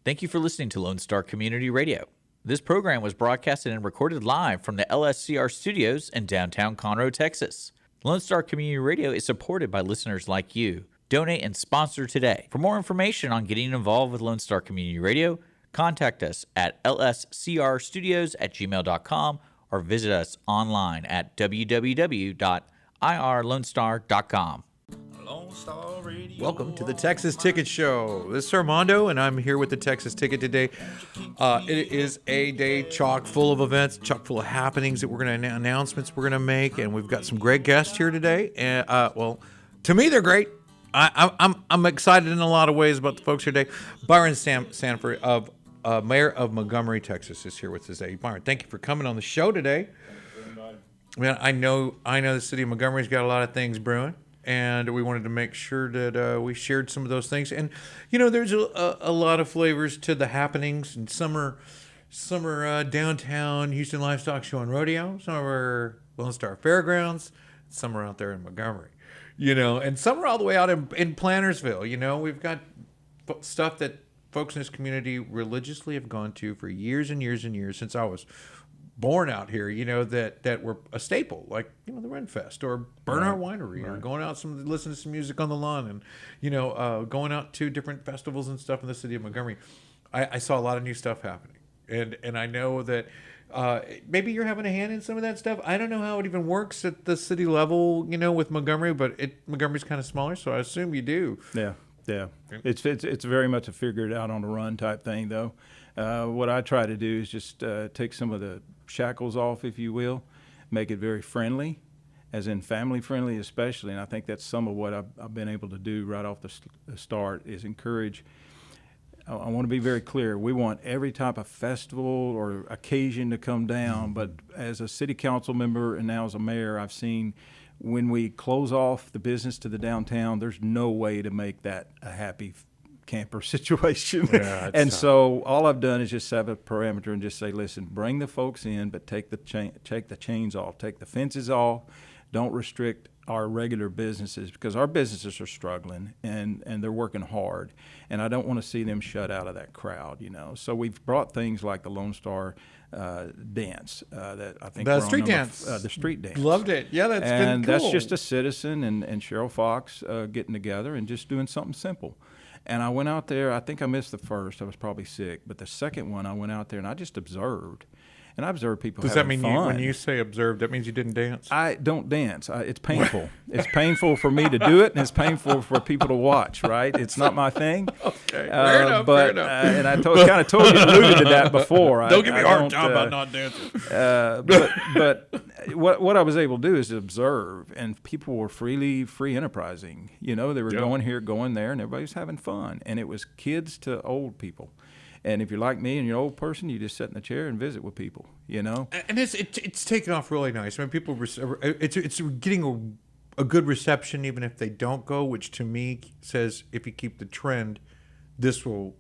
Thank you for listening to Lone Star Community Radio. This program was broadcasted and recorded live from the LSCR studios in downtown Conroe, Texas. Lone Star Community Radio is supported by listeners like you. Donate and sponsor today. For more information on getting involved with Lone Star Community Radio, contact us at lscrstudios@gmail.com or visit us online at www.irlonestar.com. Welcome to the Texas Ticket Show. This is Armando, and I'm here with the Texas Ticket today. It is a day chock full of events, chock full of happenings that we're going to announcements we're going to make, and we've got some great guests here today. And well, to me, they're great. I'm excited in a lot of ways about the folks here today. Byron Sandford, Mayor of Montgomery, Texas, is here with us today. Byron, thank you for coming on the show today. Man, I know the city of Montgomery's got a lot of things brewing. And we wanted to make sure that we shared some of those things. And, you know, there's a lot of flavors to the happenings. And some are downtown Houston Livestock Show and Rodeo. Some are Lone Star Fairgrounds. Some are out there in Montgomery, you know. And some are all the way out in Plantersville. You know, we've got stuff that folks in this community religiously have gone to for years and years and years since I was born out here, you know, that were a staple, like, you know, the Renfest or Bernhardt Winery, or going out listening to some music on the lawn, and, you know, going out to different festivals and stuff in the city of Montgomery. I saw a lot of new stuff happening, and I know that maybe you're having a hand in some of that stuff. I don't know how it even works at the city level, you know, with Montgomery, but Montgomery's kind of smaller, so I assume you do. Yeah. It's very much a figure it out on the run type thing, though. What I try to do is just take some of the shackles off, if you will, make it very friendly, as in family friendly especially. And I think that's some of what I've been able to do right off the start is encourage. I want to be very clear. We want every type of festival or occasion to come down. But as a city council member and now as a mayor, I've seen when we close off the business to the downtown, there's no way to make that a happy camper situation. Yeah, and tough. So all I've done is just set a parameter and just say, listen, bring the folks in, but take the chains off, take the fences off. Don't restrict our regular businesses, because our businesses are struggling and they're working hard, and I don't want to see them shut out of that crowd, you know. So we've brought things like the Lone Star dance that I think the street dance. The street dance. Loved it. Yeah, that's been cool. And that's just a citizen and Cheryl Fox getting together and just doing something simple. And I went out there. I think I missed the first. I was probably sick. But the second one, I went out there and I just observed. And I observed people having fun. Does that mean when you say observed, that means you didn't dance? I don't dance. It's painful. It's painful for me to do it, and it's painful for people to watch, right? It's not my thing. Okay, fair enough. And I kind of told you, alluded to that before. Don't give me a hard time about not dancing. But what I was able to do is observe, and people were free enterprising. You know, they were going here, going there, and everybody was having fun. And it was kids to old people. And if you're like me and you're an old person, you just sit in a chair and visit with people, you know? And it's taken off really nice. I mean, people, it's getting a good reception even if they don't go, which to me says if you keep the trend, this will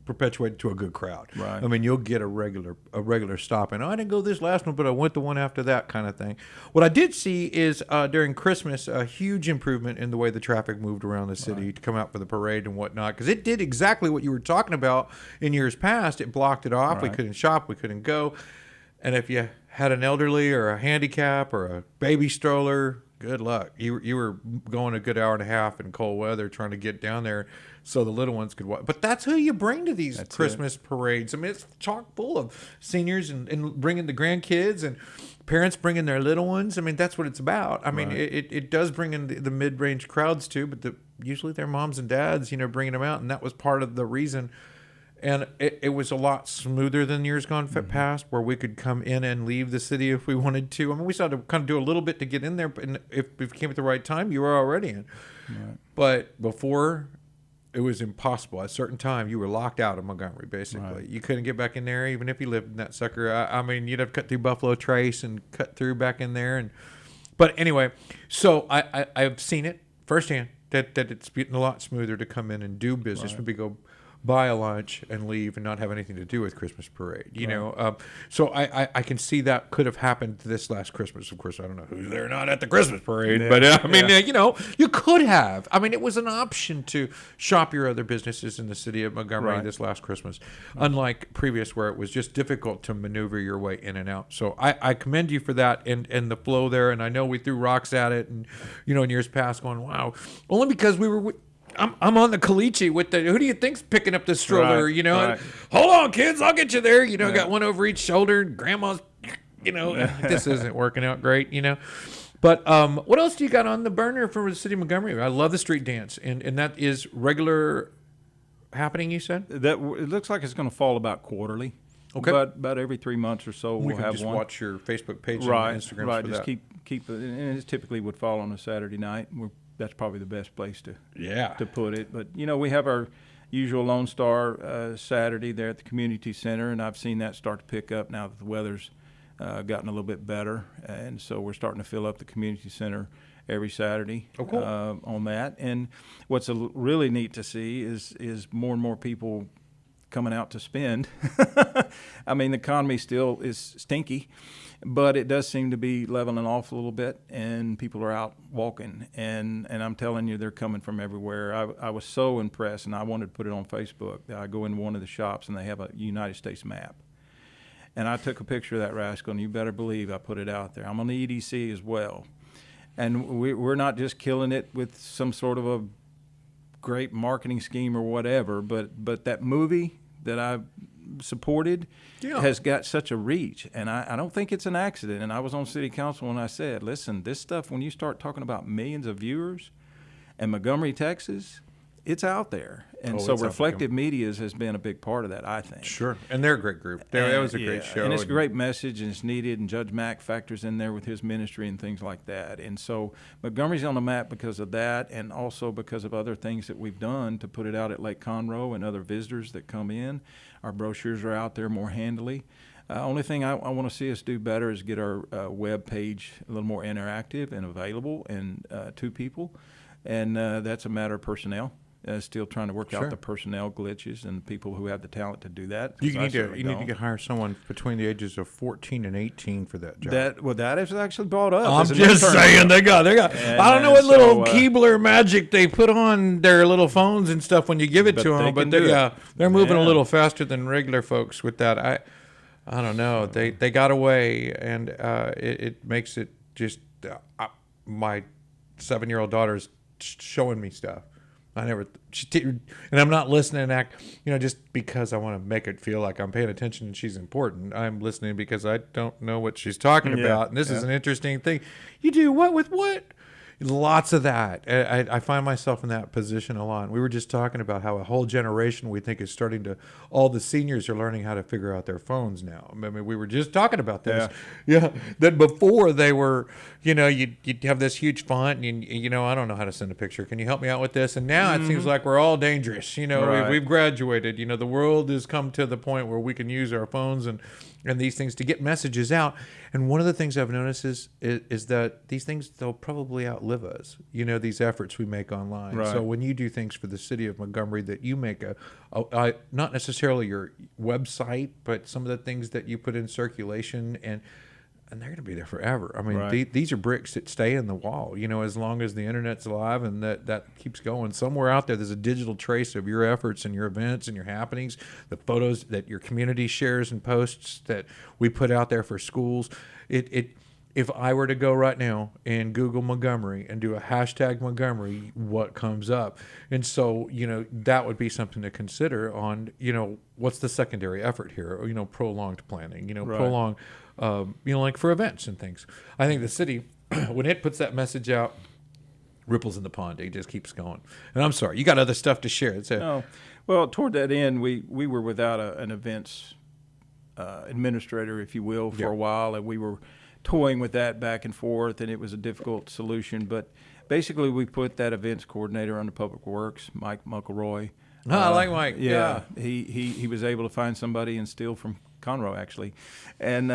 perpetuate to a good crowd. Right. I mean, you'll get a regular stop. And I didn't go this last one, but I went the one after that kind of thing. What I did see is during Christmas, a huge improvement in the way the traffic moved around the city to come out for the parade and whatnot, because it did exactly what you were talking about in years past. It blocked it off. Right. We couldn't shop. We couldn't go. And if you had an elderly or a handicap or a baby stroller, good luck. You were going a good hour and a half in cold weather trying to get down there so the little ones could watch. But that's who you bring to these Christmas parades. I mean, it's chock full of seniors and bringing the grandkids and parents bringing their little ones. I mean, that's what it's about. I mean, it does bring in the mid-range crowds too, but usually they're moms and dads, you know, bringing them out. And that was part of the reason. And it was a lot smoother than years gone past, where we could come in and leave the city if we wanted to. I mean, we still had to kind of do a little bit to get in there, but if we came at the right time, you were already in. Right. But before, it was impossible. At a certain time, you were locked out of Montgomery, basically. Right. You couldn't get back in there, even if you lived in that sucker. I mean, you'd have to cut through Buffalo Trace and cut through back in there. But anyway, so I've seen it firsthand, that it's getting a lot smoother to come in and do business. Right. Maybe go buy a lunch and leave and not have anything to do with Christmas parade. You know, so I can see that could have happened this last Christmas. Of course, I don't know who's there not at the Christmas parade, but I mean, you know, you could have. I mean, it was an option to shop your other businesses in the city of Montgomery this last Christmas, unlike previous where it was just difficult to maneuver your way in and out. So I commend you for that and the flow there. And I know we threw rocks at it, and you know, in years past, going wow, only because we were. I'm on the caliche with the, who do you think's picking up the stroller, you know? Hold on, kids, I'll get you there. You know, got one over each shoulder, and grandma's, you know, this isn't working out great, you know? But what else do you got on the burner for the city of Montgomery? I love the street dance, and that is regular happening, you said? That it looks like it's going to fall about quarterly. Okay. But about every 3 months or so We we'll can have just one. watch your Facebook page and Instagram right. for Just that. keep it, and it typically would fall on a Saturday night. That's probably the best place to put it. But you know, we have our usual Lone Star Saturday there at the community center, and I've seen that start to pick up now that the weather's gotten a little bit better, and so we're starting to fill up the community center every Saturday on that. And what's really neat to see is more and more people coming out to spend. I mean, the economy still is stinky, but it does seem to be leveling off a little bit, and people are out walking. And I'm telling you, they're coming from everywhere. I was so impressed, and I wanted to put it on Facebook. I go into one of the shops, and they have a United States map. And I took a picture of that rascal, and you better believe I put it out there. I'm on the EDC as well. And we're not just killing it with some sort of a great marketing scheme or whatever, but that movie that I supported has got such a reach, and I don't think it's an accident. And I was on city council and I said, listen, this stuff, when you start talking about millions of viewers in Montgomery, Texas, it's out there. And so Reflective Medias has been a big part of that, I think. Sure. And they're a great group. That was a great show. And it's a great message, and it's needed, and Judge Mack factors in there with his ministry and things like that. And so Montgomery's on the map because of that, and also because of other things that we've done to put it out at Lake Conroe and other visitors that come in. Our brochures are out there more handily. Only thing I want to see us do better is get our web page a little more interactive and available and to people. And that's a matter of personnel. Still trying to work out the personnel glitches and the people who have the talent to do that. You need to hire someone between the ages of 14 and 18 for that job. That is actually brought up. I'm just saying they got. I don't know what little Keebler magic they put on their little phones and stuff when you give it to them, but they're moving a little faster than regular folks with that. I don't know. They got away, and it makes it just my 7-year-old daughter's showing me stuff. And I'm not listening and act, just because I want to make it feel like I'm paying attention and she's important. I'm listening because I don't know what she's talking about. And this is an interesting thing. You do what with what? Lots of that. I find myself in that position a lot. We were just talking about how a whole generation we think is starting to, all the seniors are learning how to figure out their phones now. I mean, we were just talking about this. Yeah. That before they were, you'd have this huge font and, I don't know how to send a picture. Can you help me out with this? And now it seems like we're all dangerous. We've graduated. The world has come to the point where we can use our phones and these things to get messages out. And one of the things I've noticed is that these things, they'll probably outlive us, these efforts we make online. Right. So when you do things for the city of Montgomery that you make not necessarily your website, but some of the things that you put in circulation, and they're going to be there forever. I mean, these are bricks that stay in the wall, as long as the internet's alive, and that keeps going. Somewhere out there's a digital trace of your efforts and your events and your happenings, the photos that your community shares and posts that we put out there for schools. If I were to go right now and Google Montgomery and do a hashtag Montgomery, what comes up? And so, that would be something to consider on, what's the secondary effort here? Prolonged planning, prolonged, like for events and things. I think the city, when it puts that message out, ripples in the pond. It just keeps going. And I'm sorry, you got other stuff to share. Well, toward that end, we were without an events administrator, if you will, for a while, and we were toying with that back and forth, and it was a difficult solution. But basically, we put that events coordinator under Public Works, Mike Muckleroy. I like Mike. Yeah. He was able to find somebody and steal from Conroe, actually. And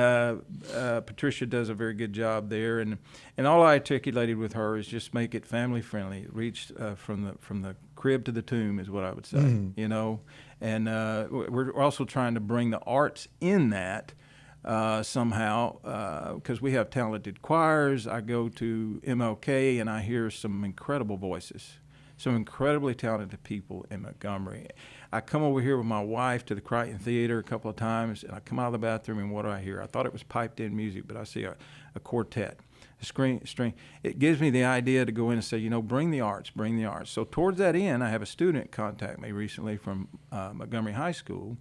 Patricia does a very good job there. And all I articulated with her is just make it family friendly. Reach from the crib to the tomb is what I would say, you know. And we're also trying to bring the arts in that somehow, because we have talented choirs. I go to MLK and I hear some incredible voices, some incredibly talented people in Montgomery. I come over here with my wife to the Crichton Theater a couple of times, and I come out of the bathroom, and what do I hear? I thought it was piped-in music, but I see a quartet, a string. It gives me the idea to go in and say, you know, bring the arts, bring the arts. So towards that end, I have a student contact me recently from Montgomery High School,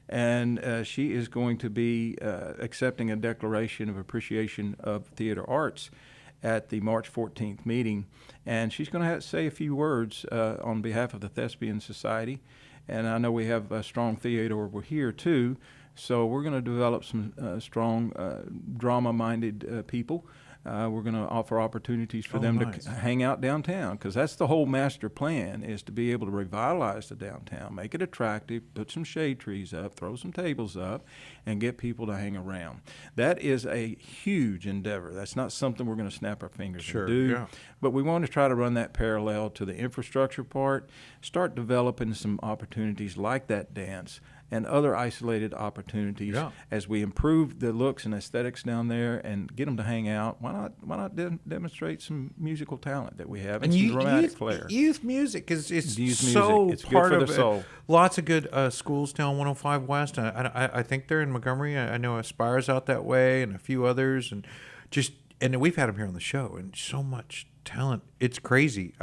and she is going to be accepting a declaration of appreciation of theater arts at the March 14th meeting, and she's going to say a few words on behalf of the Thespian Society. And I know we have a strong theater over here too, so we're going to develop some strong drama-minded people. We're going to offer opportunities for them to hang out downtown, because that's the whole master plan, is to be able to revitalize the downtown, make it attractive, put some shade trees up, throw some tables up, and get people to hang around. That is a huge endeavor. That's not something we're going to snap our fingers and do, but we want to try to run that parallel to the infrastructure part, start developing some opportunities like that dance and other isolated opportunities as we improve the looks and aesthetics down there and get them to hang out. Why not demonstrate some musical talent that we have and some dramatic flair? Youth music is so music. It's part good for the soul. Lots of good schools down 105 West. I think they're in Montgomery. I know Aspire's out that way, and a few others, and we've had them here on the show, and so much talent. It's crazy.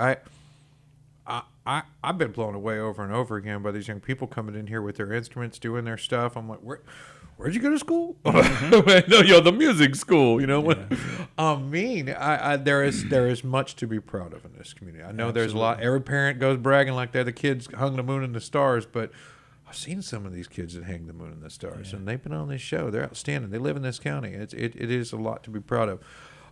I've been blown away over and over again by these young people coming in here with their instruments, doing their stuff. I'm like, where'd you go to school? No, the music school. You know, there is much to be proud of in this community. I know there's a lot. Every parent goes bragging like they're the kids hung the moon and the stars, but I've seen some of these kids that hang the moon and the stars, and they've been on this show. They're outstanding. They live in this county. It is a lot to be proud of.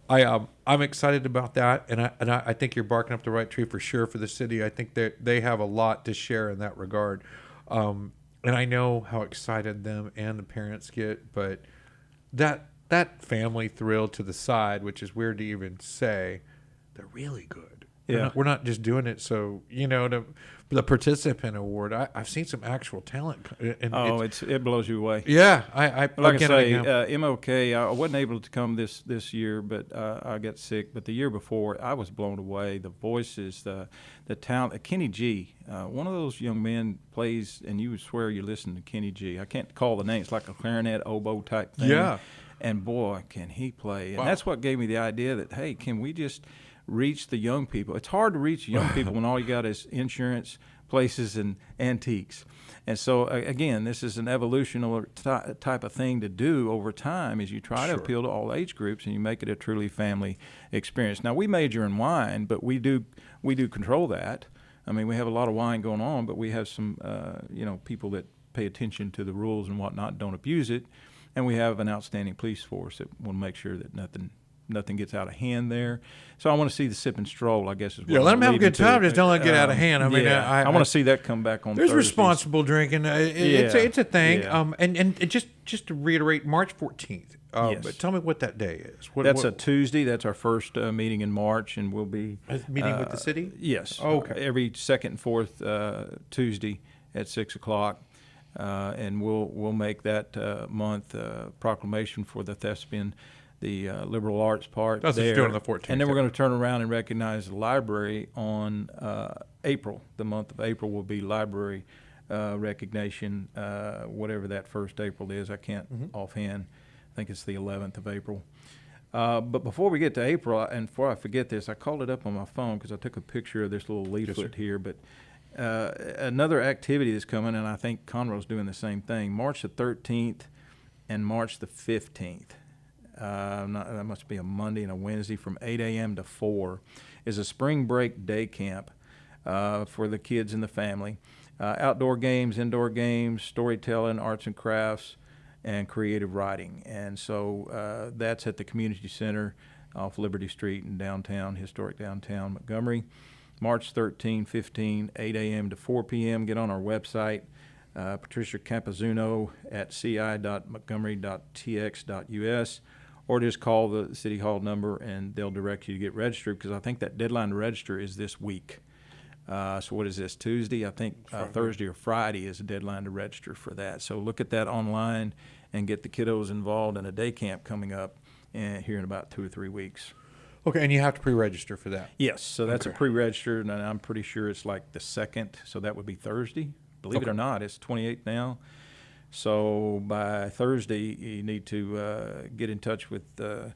I'm excited about that, and I think you're barking up the right tree for sure for the city. I think that they have a lot to share in that regard, and I know how excited them and the parents get. But that family thrill to the side, which is weird to even say, they're really good. Yeah, we're not just doing it so the participant award. I've seen some actual talent. And it blows you away. Yeah, like I say, MLK. I wasn't able to come this year, but I got sick. But the year before, I was blown away. The voices, the talent. Kenny G. One of those young men plays, and you would swear you listen to Kenny G. I can't call the name. It's like a clarinet oboe type thing. Yeah. And boy, can he play! And that's what gave me the idea that, hey, can we just reach the young people? It's hard to reach young people when all you got is insurance, places, and antiques. And so, again, this is an evolutionary type of thing to do over time, is you try to appeal to all age groups and you make it a truly family experience. Now, we major in wine, but we do control that. I mean, we have a lot of wine going on, but we have some people that pay attention to the rules and whatnot, don't abuse it. And we have an outstanding police force that will make sure that nothing gets out of hand there. So I want to see the sip and stroll, I guess, is what let them have a good time. Just don't let it get out of hand. I mean, I want to see that come back on There's Thursdays. Responsible drinking. It's a thing. Yeah. And just to reiterate, March 14th. Yes. But tell me what that day is. That's a Tuesday. That's our first meeting in March, and we'll be meeting with the city. Yes. Oh, okay. Every second and fourth Tuesday at 6:00. And we'll make that month proclamation for the thespian, the liberal arts part. That's there. Doing on the 14th. And then we're going to turn around and recognize the library on April. The month of April will be library recognition, whatever that first April is. I can't offhand. I think it's the 11th of April. But before we get to April, and before I forget this, I called it up on my phone because I took a picture of this little leaflet here. But another activity that's coming, and I think Conroe's doing the same thing, March the 13th and March the 15th. That must be a Monday and a Wednesday from 8 a.m. to 4 is a spring break day camp for the kids and the family. Outdoor games, indoor games, storytelling, arts and crafts, and creative writing. And so that's at the community center off Liberty Street in historic downtown Montgomery. March 13, 15, 8 a.m. to 4 p.m. Get on our website, Patricia Campazzuno at ci.montgomery.tx.us, or just call the City Hall number and they'll direct you to get registered, because I think that deadline to register is this week. So what is this, Tuesday? I think Thursday or Friday is the deadline to register for that. So look at that online and get the kiddos involved in a day camp coming up here in about 2 or 3 weeks. Okay, and you have to pre-register for that. Yes, so that's Okay. a pre-registered, and I'm pretty sure it's like the 2nd, so that would be Thursday. Believe it or not, it's 28th now. So by Thursday, you need to get in touch with the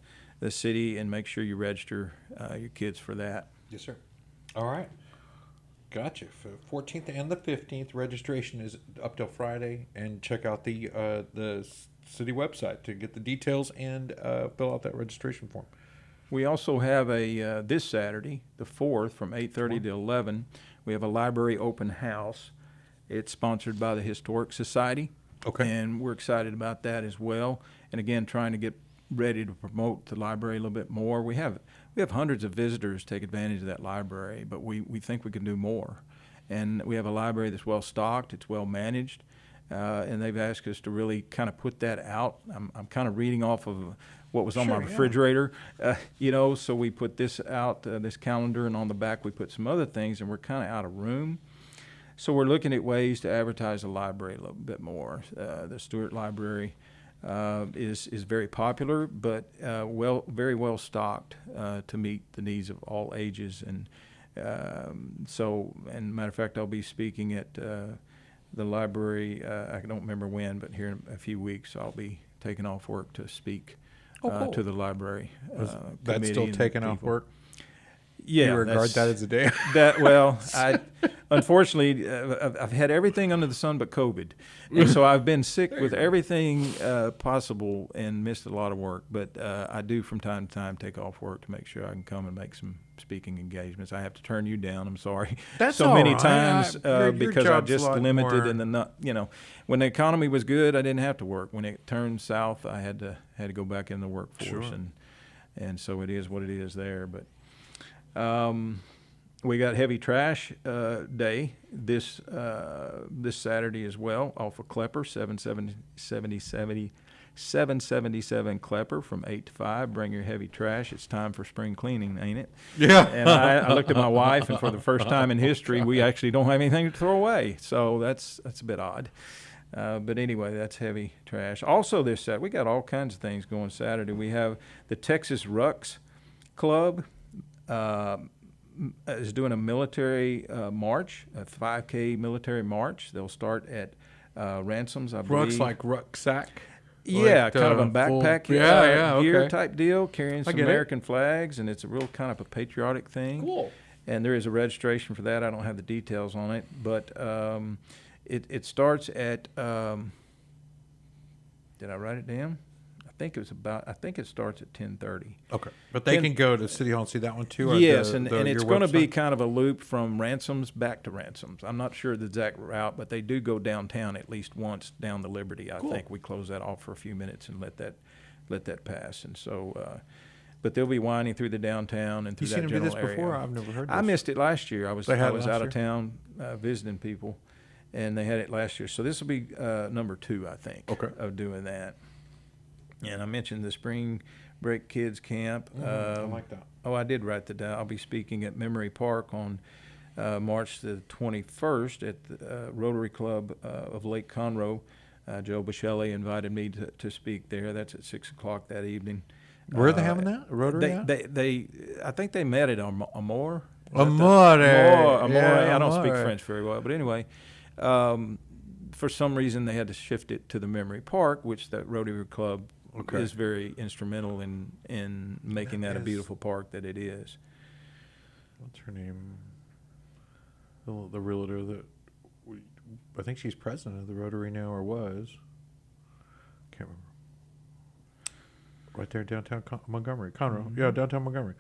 city and make sure you register your kids for that. Yes, sir. All right. Gotcha. For 14th and the 15th, registration is up till Friday, and check out the city website to get the details and fill out that registration form. We also have a this Saturday, the 4th, from 8:30 to 11. We have a library open house. It's sponsored by the Historic Society. Okay. And we're excited about that as well. And again, trying to get ready to promote the library a little bit more. We have hundreds of visitors take advantage of that library, but we think we can do more. And we have a library that's well stocked, it's well managed, and they've asked us to really kind of put that out. I'm kind of reading off of what was on my refrigerator, so we put this out, this calendar, and on the back we put some other things, and we're kind of out of room. So we're looking at ways to advertise the library a little bit more. The Stewart Library is very popular, but very well stocked to meet the needs of all ages. And matter of fact, I'll be speaking at the library. I don't remember when, but here in a few weeks, I'll be taking off work to speak cool. to the library. That's still taking off work? Yeah, you regard that as a day? Unfortunately, I've had everything under the sun but COVID, and so I've been sick with everything possible and missed a lot of work. But I do from time to time take off work to make sure I can come and make some speaking engagements. I have to turn you down. I'm sorry. That's so all many right. times Your because I'm job's just a lot limited more... in the when the economy was good, I didn't have to work. When it turned south, I had to go back in the workforce, Sure. and so it is what it is there. But we got heavy trash day this Saturday as well off of Klepper, 777 Klepper from 8 to 5. Bring your heavy trash. It's time for spring cleaning, ain't it? Yeah. And I looked at my wife, and for the first time in history, we actually don't have anything to throw away. So that's a bit odd. But anyway, that's heavy trash. Also this Saturday, we got all kinds of things going Saturday. We have the Texas Rucks Club. Is doing a military march, a 5K military march. They'll start at Ransoms, I believe. Rucks like rucksack? Yeah, like, kind of a backpack gear type deal, carrying some American flags, and it's a real kind of a patriotic thing. Cool. And there is a registration for that. I don't have the details on it, but it starts at, did I write it down? I think it starts at 10:30. Okay, but they can go to City Hall and see that one too. Or yes, and it's going to be website? kind of a loop from Ransoms back to Ransoms. I'm not sure the exact route, but they do go downtown at least once down the Liberty. I think we close that off for a few minutes and let that pass. And so, but they'll be winding through the downtown and through that general area. You seen them do this before? I've never heard. I missed it last year. I was last out year? of town visiting people, and they had it last year. So this will be number 2, I think, of doing that. And I mentioned the Spring Break Kids Camp. I like that. Oh, I did write that down. I'll be speaking at Memory Park on March the 21st at the Rotary Club of Lake Conroe. Joe Bichelli invited me to speak there. That's at 6 o'clock that evening. Where are they having that? Rotary? I think they met at Amore. Amore. I don't speak French very well, but anyway. For some reason, they had to shift it to the Memory Park, which the Rotary Club is very instrumental in making that a beautiful park that it is. What's her name? The realtor that I think she's president of the Rotary now, or was. Can't remember. Right there, downtown Montgomery, Conroe. Mm-hmm. Yeah, downtown Montgomery.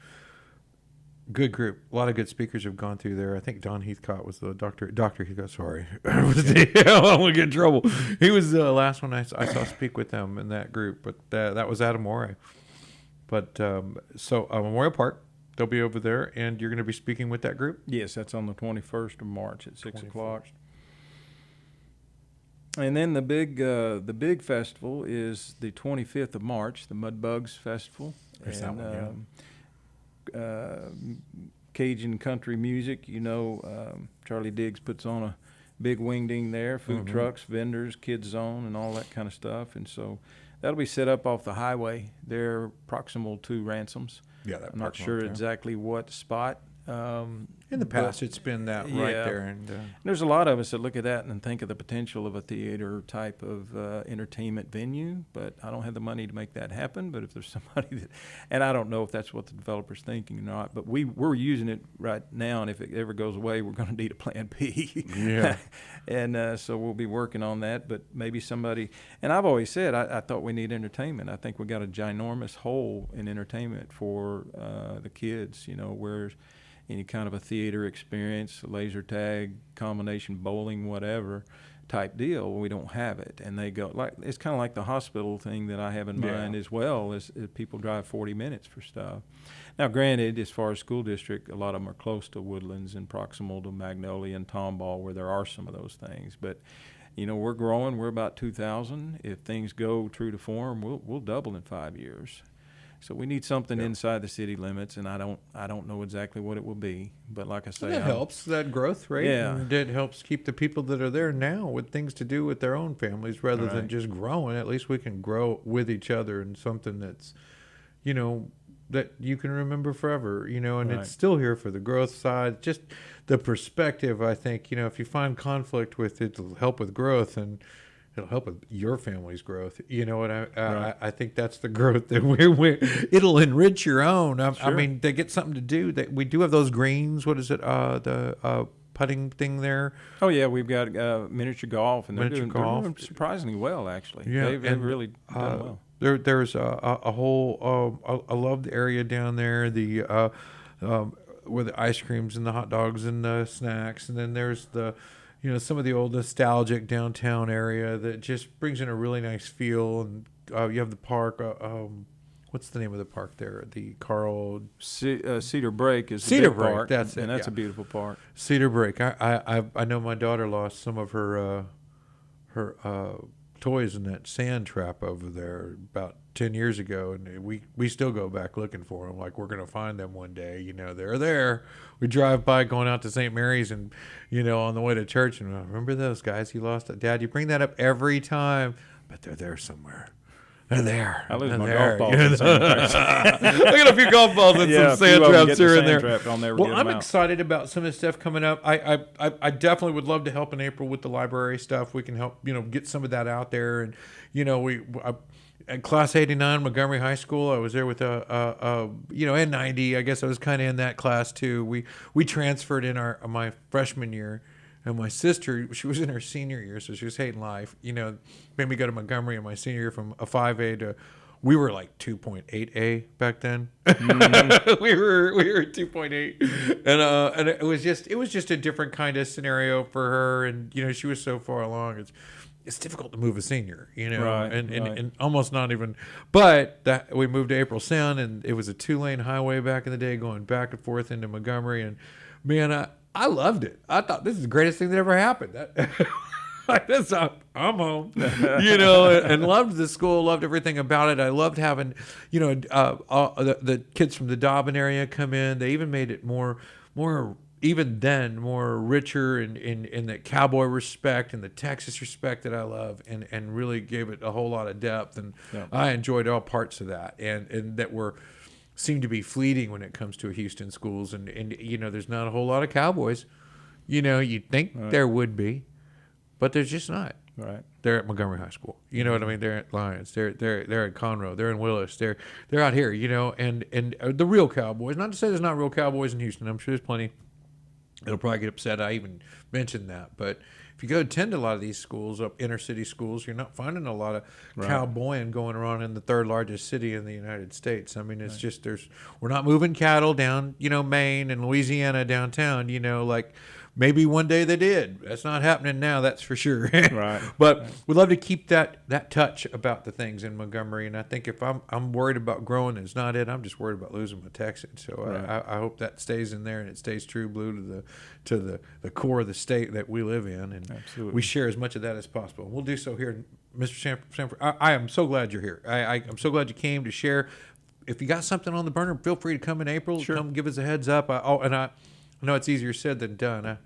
Good group. A lot of good speakers have gone through there. I think Don Heathcott was the Dr. Heathcott. Sorry. I'm going to get in trouble. He was the last one I saw speak with them in that group, but that was at Amore. But so Memorial Park, they'll be over there, and you're going to be speaking with that group? Yes, that's on the 21st of March at 6 o'clock. And then the big festival is the 25th of March, the Mud Bugs Festival. There's that one, yeah. Cajun country music. Charlie Diggs puts on a big wingding there, food trucks, vendors, kids zone, and all that kind of stuff. And so that'll be set up off the highway. They're proximal to Ransoms. Yeah, that I'm not parking sure lot there. exactly what spot. In the past, it's been that right there. And There's a lot of us that look at that and think of the potential of a theater type of entertainment venue, but I don't have the money to make that happen. But if there's somebody that, and I don't know if that's what the developer's thinking or not, but we're using it right now, and if it ever goes away, we're going to need a plan B. Yeah. And so we'll be working on that, but maybe somebody, and I've always said I thought we need entertainment. I think we got a ginormous hole in entertainment for the kids, where any kind of a theater experience, laser tag, combination bowling, whatever type deal. We don't have it, and they go like it's kind of like the hospital thing that I have in mind as well. Is people drive 40 minutes for stuff. Now, granted, as far as school district, a lot of them are close to Woodlands and proximal to Magnolia and Tomball, where there are some of those things. But we're growing. We're about 2,000. If things go true to form, we'll double in 5 years. So we need something inside the city limits, and I don't know exactly what it will be. But like I say, that helps, that growth rate. Yeah. And it helps keep the people that are there now with things to do with their own families rather than just growing. At least we can grow with each other in something that's, that you can remember forever, and it's still here for the growth side. Just the perspective, I think, if you find conflict with it, it'll help with growth, and it'll help with your family's growth. I think that's the growth that it'll enrich your own. I mean, they get something to do. We do have those greens. What is it? The putting thing there. Oh yeah, we've got miniature golf, and they're doing surprisingly well, actually. Yeah, they've really done well. There's a whole I love the area down there. The where the ice creams and the hot dogs and the snacks, and then there's the some of the old nostalgic downtown area that just brings in a really nice feel. And you have the park. What's the name of the park there? The Carl Cedar Break is Cedar the big Break. park, That's and it. that's a beautiful park. Cedar Break. I know my daughter lost some of her toys in that sand trap over there about 10 years ago, and we still go back looking for them. Like, we're going to find them one day. They're there. We drive by going out to St. Mary's and, on the way to church, and remember those guys you lost? Dad, you bring that up every time, but they're there somewhere. They're there. I lose They're my there. golf balls in sand traps. I got a few golf balls and some sand traps here and there. I'll never Well, get them I'm out. excited about some of the stuff coming up. I definitely would love to help in April with the library stuff. We can help, get some of that out there. And, at Class 89, Montgomery High School, I was there with N90. I guess I was kind of in that class too. We transferred in my freshman year. And my sister, she was in her senior year, so she was hating life. Made me go to Montgomery in my senior year from a 5A to, we were like 2.8A back then. Mm-hmm. we were 2.8, and it was just a different kind of scenario for her. And she was so far along. It's difficult to move a senior, Right, and almost not even. But that we moved to April Sound, and it was a 2-lane highway back in the day, going back and forth into Montgomery, and man, I loved it. I thought this is the greatest thing that ever happened. I'm home, and loved the school, loved everything about it. I loved having, the kids from the Dobbin area come in. They even made it more even then more richer in the cowboy respect and the Texas respect that I love, and really gave it a whole lot of depth. And I enjoyed all parts of that, and that seem to be fleeting when it comes to Houston schools. And there's not a whole lot of cowboys. You'd think there would be, but there's just not. Right. They're at Montgomery High School. You know what I mean? They're at Lyons. They're at Conroe. They're in Willis. They're out here. And the real cowboys. Not to say there's not real cowboys in Houston. I'm sure there's plenty. It'll probably get upset I even mentioned that. But if you go attend a lot of these schools, up inner city schools, you're not finding a lot of cowboying going around in the third largest city in the United States. I mean, it's just we're not moving cattle down, Maine and Louisiana downtown, like maybe one day they did. That's not happening now, that's for sure. Right. But we'd love to keep that touch about the things in Montgomery. And I think if I'm worried about growing, it's not it. I'm just worried about losing my Texans. So I hope that stays in there and it stays true blue to the core of the state that we live in. And Absolutely. we share as much of that as possible. We'll do so here, Mr. Sandford. I am so glad you're here. I'm so glad you came to share if you got something on the burner, feel free to come in April. Sure. Come give us a heads up. I know it's easier said than done.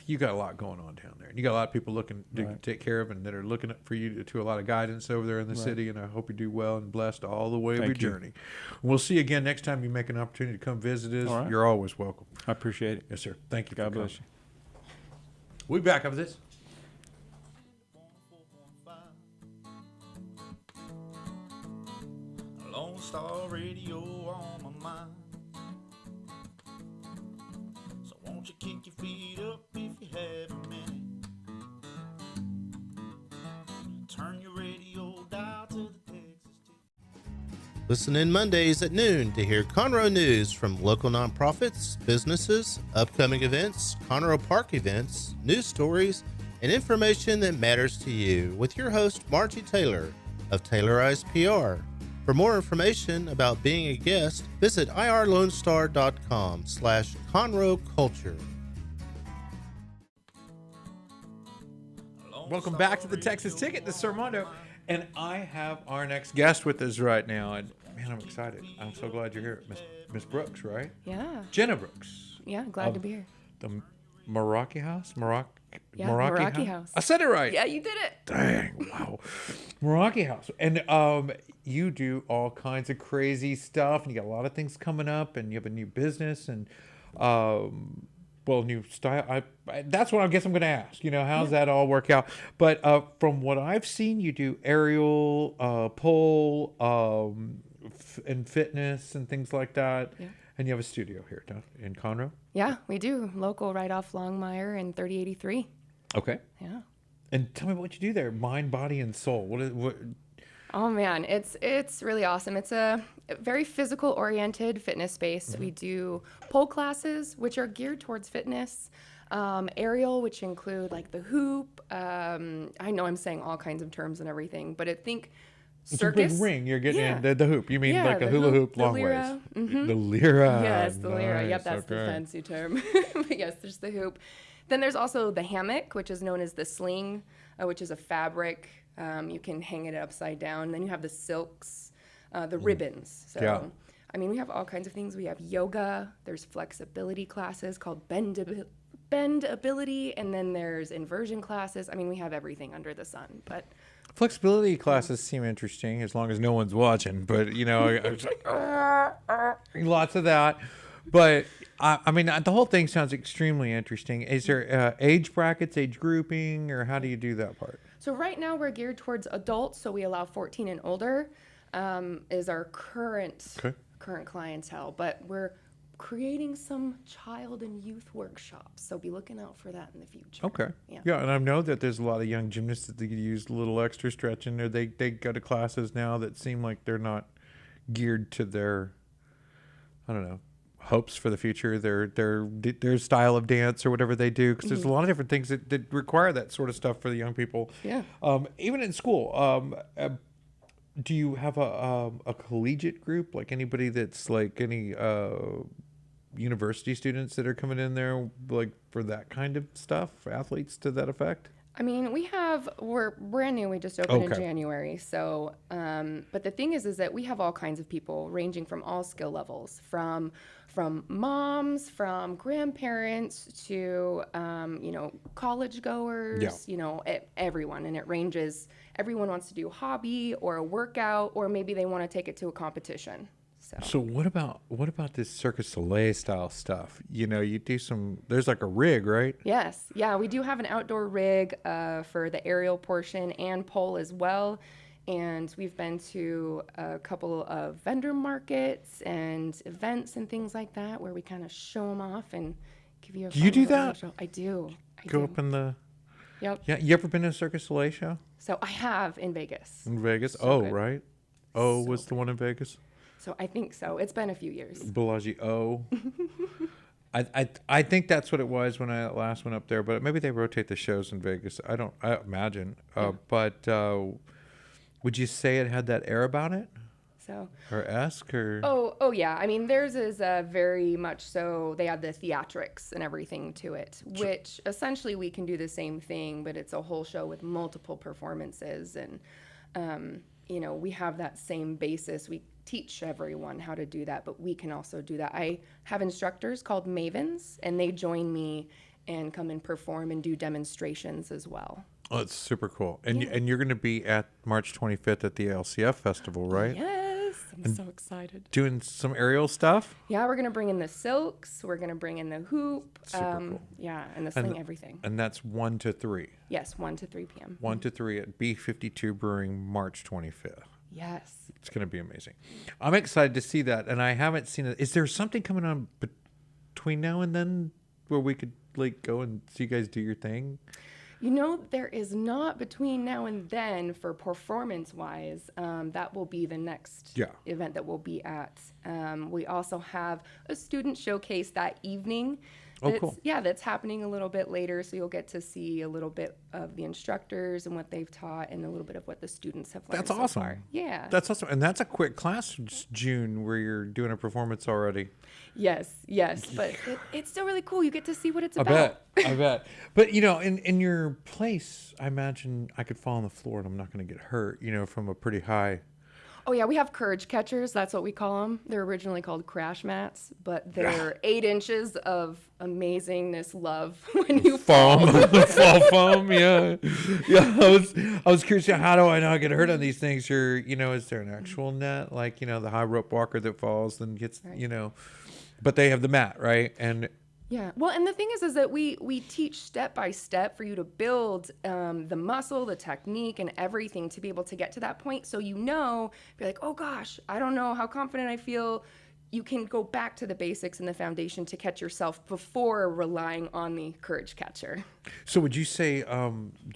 You got a lot going on down there. You got a lot of people looking to take care of and that are looking for you to a lot of guidance over there in the city. And I hope you do well and blessed all the way of your journey. We'll see you again next time you make an opportunity to come visit us. All right. You're always welcome. I appreciate it. Yes, sir. Thank you. God bless you. We'll be back after this. Lone Star Radio on my mind. So won't you kick your feet up if you have a minute? Turn your radio dial to the Texas Tech. Listen in Mondays at noon to hear Conroe news from local nonprofits, businesses, upcoming events, Conroe Park events, news stories, and information that matters to you with your host, Margie Taylor of Taylorized PR. For more information about being a guest, visit irlonestar.com/Conroe Culture. Welcome back to the Texas Ticket. This is Armando, and I have our next guest with us right now. And man, I'm excited. I'm so glad you're here, Miss Brooks, right? Yeah. Jenna Brooks. Yeah, glad to be here. The MERAKI House? MERAKI House. I said it right. Yeah, you did it. Dang, wow. MERAKI House. And you do all kinds of crazy stuff, and you got a lot of things coming up, and you have a new business and new style. That's what I guess I'm going to ask. How's that all work out? But from what I've seen, you do aerial, pole, and fitness and things like that. Yeah. And you have a studio here in Conroe? Yeah, we do. Local right off Longmire and 3083. Okay. Yeah. And tell me what you do there. Mind, body, and soul. What? Oh, man. It's really awesome. It's a very physical-oriented fitness space. Mm-hmm. We do pole classes, which are geared towards fitness. Aerial, which include like the hoop. I know I'm saying all kinds of terms and everything, but I think... Circus. It's a big ring. You're getting in the hoop. You mean like a hula hoop long ways? Mm-hmm. The lira. Yes, the lira. Nice. Yep, that's the fancy term. But yes, there's the hoop. Then there's also the hammock, which is known as the sling, which is a fabric. You can hang it upside down. Then you have the silks, the ribbons. So, I mean, we have all kinds of things. We have yoga. There's flexibility classes called bendability, and then there's inversion classes. I mean, we have everything under the sun, but... Flexibility classes seem interesting as long as no one's watching, but I was like, lots of that. But I mean, the whole thing sounds extremely interesting. Is there age brackets, age grouping, or how do you do that part? So right now we're geared towards adults, so we allow 14 and older is our current clientele, but we're creating some child and youth workshops, so be looking out for that in the future. Okay. Yeah, and I know that there's a lot of young gymnasts that use a little extra stretching, or they go to classes now that seem like they're not geared to their, I don't know, hopes for the future, their style of dance or whatever they do, because there's a lot of different things that require that sort of stuff for the young people. Yeah. Even in school, do you have a collegiate group, like anybody that's like any university students that are coming in there, like for that kind of stuff, for athletes to that effect? I mean, we're brand new. We just opened in January. So, but the thing is that we have all kinds of people ranging from all skill levels, from moms, from grandparents to, college goers, everyone. And it ranges. Everyone wants to do a hobby or a workout, or maybe they want to take it to a competition. So what about this Cirque du Soleil style stuff? You do there's like a rig, right? Yes. Yeah, we do have an outdoor rig for the aerial portion and pole as well. And we've been to a couple of vendor markets and events and things like that where we kind of show them off and give you a Do you do that? show. I do. Go up in the... Yep. Yeah, you ever been to a Cirque du Soleil show? So I have in Vegas. In Vegas? Good. Right. Was the one in Vegas? So I think so. It's been a few years. Bellagio. I think that's what it was when I last went up there, but maybe they rotate the shows in Vegas. I imagine. But would you say it had that air about it? So. Or esque or? Oh yeah. I mean, theirs is very much so. They have the theatrics and everything to it, which essentially we can do the same thing, but it's a whole show with multiple performances, and we have that same basis. We teach everyone how to do that, but we can also do that. I have instructors called Mavens, and they join me and come and perform and do demonstrations as well. Oh, it's super cool. And and you're going to be at March 25th at the LCF Festival, right? Yes, I'm so excited. Doing some aerial stuff? Yeah, we're going to bring in the silks. We're going to bring in the hoop. Super cool. Yeah, and the sling, everything. And that's 1 to 3. Yes, 1 to 3 p.m. 1 to 3 at B52 Brewing, March 25th. Yes. It's going to be amazing. I'm excited to see that, and I haven't seen it. Is there something coming on between now and then where we could like go and see you guys do your thing? You know, there is not between now and then for performance-wise. That will be the next event that we'll be at. We also have a student showcase that evening. Oh, cool. Yeah, that's happening a little bit later, so you'll get to see a little bit of the instructors and what they've taught and a little bit of what the students have learned. That's awesome. So far. Yeah. That's awesome. And that's a quick class, June, where you're doing a performance already. Yes, but it's still really cool. You get to see what it's I about. I bet. But, you know, in your place, I imagine I could fall on the floor and I'm not going to get hurt, you know, from a pretty high. Oh, yeah, we have courage catchers. That's what we call them. They're originally called crash mats, but they're 8 inches of amazingness love when you fall. Fall foam, yeah. I was curious, how do I not get hurt on these things? You know, is there an actual net? Like, you know, the high rope walker that falls and gets, you know, but they have the mat, right? And yeah. Well, and the thing is that we teach step by step for you to build the muscle, the technique, and everything to be able to get to that point. So, you know, be like, oh gosh, I don't know how confident I feel. You can go back to the basics and the foundation to catch yourself before relying on the courage catcher. So would you say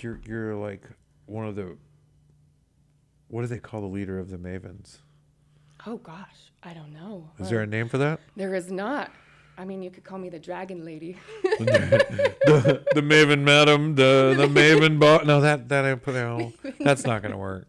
you're like one of the, what do they call the leader of the Mavens? Oh gosh, I don't know. Is there a name for that? There is not. I mean, you could call me the Dragon Lady. the Maven Madam, the Maven Boss. No, that's not going to work.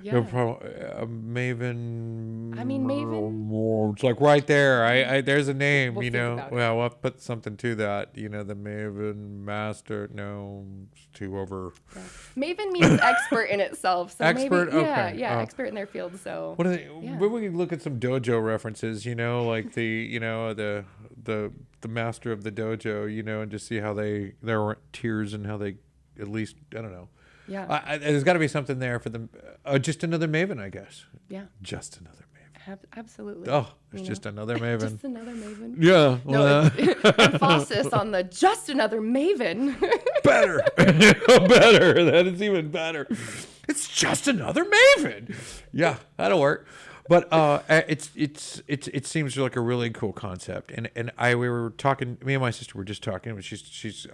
Yeah. No problem. Maven. I mean, Maven. It's like right there. There's a name, We'll you think know. about it. Well, I'll put something to that. You know, the Maven Master. No, it's too over. Yeah. Maven means expert in itself. So Expert? maybe, Okay. Yeah, expert in their field. So. What are they? Yeah. Maybe we can look at some dojo references. You know, like the master of the dojo. You know, and just see how there weren't tears and how they at least I don't know. Yeah. There's got to be something there for them. Just another Maven, I guess. Yeah. Just another Maven. Absolutely. Oh, it's just another Maven. Just another Maven. Yeah. No, emphasis on the just another Maven. Better. Better. That is even better. It's just another Maven. Yeah, that'll work. But it seems like a really cool concept. And we were talking. Me and my sister were just talking. She's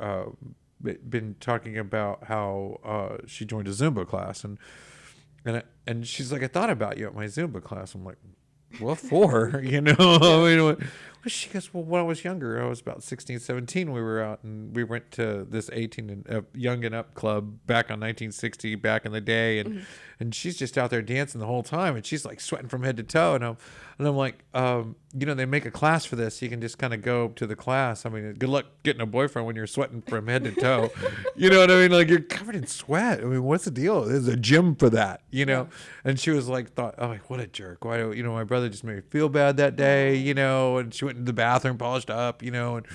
been talking about how she joined a Zumba class and she's like, I thought about you at my Zumba class. I'm like, what for? You know, I mean, she goes, well, when I was younger, I was about 16, 17. We were out and we went to this 18 and young and up club back on 1960, back in the day. And she's just out there dancing the whole time. And she's like sweating from head to toe. And I'm like, you know, they make a class for this. You can just kind of go to the class. I mean, good luck getting a boyfriend when you're sweating from head to toe. You know what I mean? Like you're covered in sweat. I mean, what's the deal? There's a gym for that, you know? Yeah. And she was like, what a jerk. Why do, you know, my brother just made me feel bad that day, you know? And she went into the bathroom, polished up, you know? And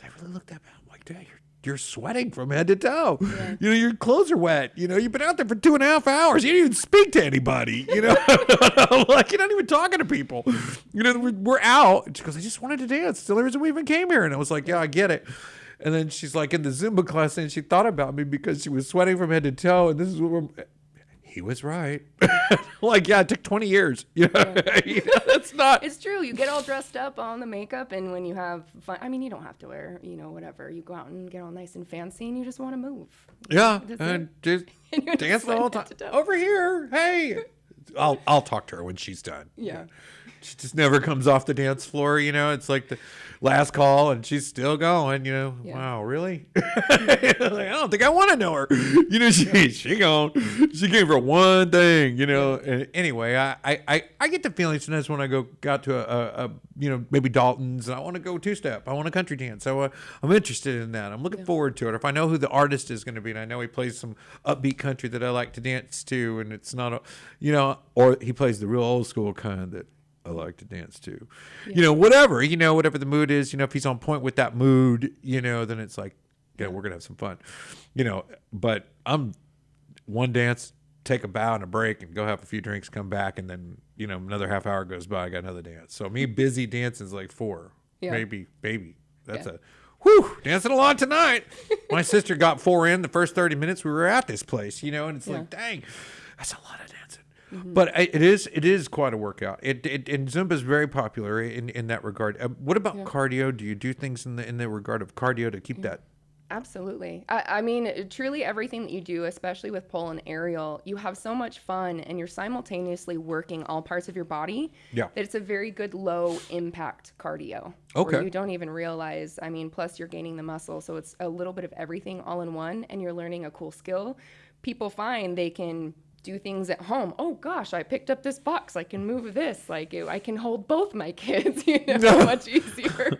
I really looked at me. I'm like, Dad, you're sweating from head to toe. Yeah. You know, your clothes are wet. You know, you've been out there for 2.5 hours. You didn't even speak to anybody. You know, like you're not even talking to people. You know, we're out. And she goes, I just wanted to dance. It's the only reason we even came here. And I was like, yeah, I get it. And then she's like in the Zumba class and she thought about me because she was sweating from head to toe. And this is what he was right. Like, yeah, it took 20 years. You know? Yeah. You know, that's not. It's true. You get all dressed up on the makeup, and when you have fun, I mean, you don't have to wear, you know, whatever. You go out and get all nice and fancy, and you just want to move. Yeah, and just dance the whole time. Over here, hey. I'll talk to her when she's done. Yeah. She just never comes off the dance floor, you know. It's like the last call and she's still going, you know. Yeah. Wow, really? Like, I don't think I want to know her. You know, she gone. She came for one thing, you know. And anyway, I get the feeling sometimes when I got to a you know, maybe Dalton's and I want to go two-step. I want a country dance. So I'm interested in that. I'm looking forward to it. If I know who the artist is going to be, and I know he plays some upbeat country that I like to dance to, and it's not a, you know, or he plays the real old school kind that I like to dance too. Whatever the mood is, if he's on point with that mood, then it's like, we're going to have some fun, but I'm one dance, take a bow and a break and go have a few drinks, come back. And then, another half hour goes by, I got another dance. So me busy dancing is like 4, maybe. That's dancing a lot tonight. My sister got 4 in the first 30 minutes we were at this place, and it's like, dang, that's a lot of dancing. But it is quite a workout. And Zumba is very popular in that regard. What about cardio? Do you do things in the regard of cardio to keep that? Absolutely. I mean, truly everything that you do, especially with pole and aerial, you have so much fun and you're simultaneously working all parts of your body. Yeah. That it's a very good low impact cardio. Okay. Where you don't even realize, plus you're gaining the muscle. So it's a little bit of everything all in one and you're learning a cool skill. People find they can do things at home. Oh gosh, I picked up this box. I can move this. Like I can hold both my kids. Much easier.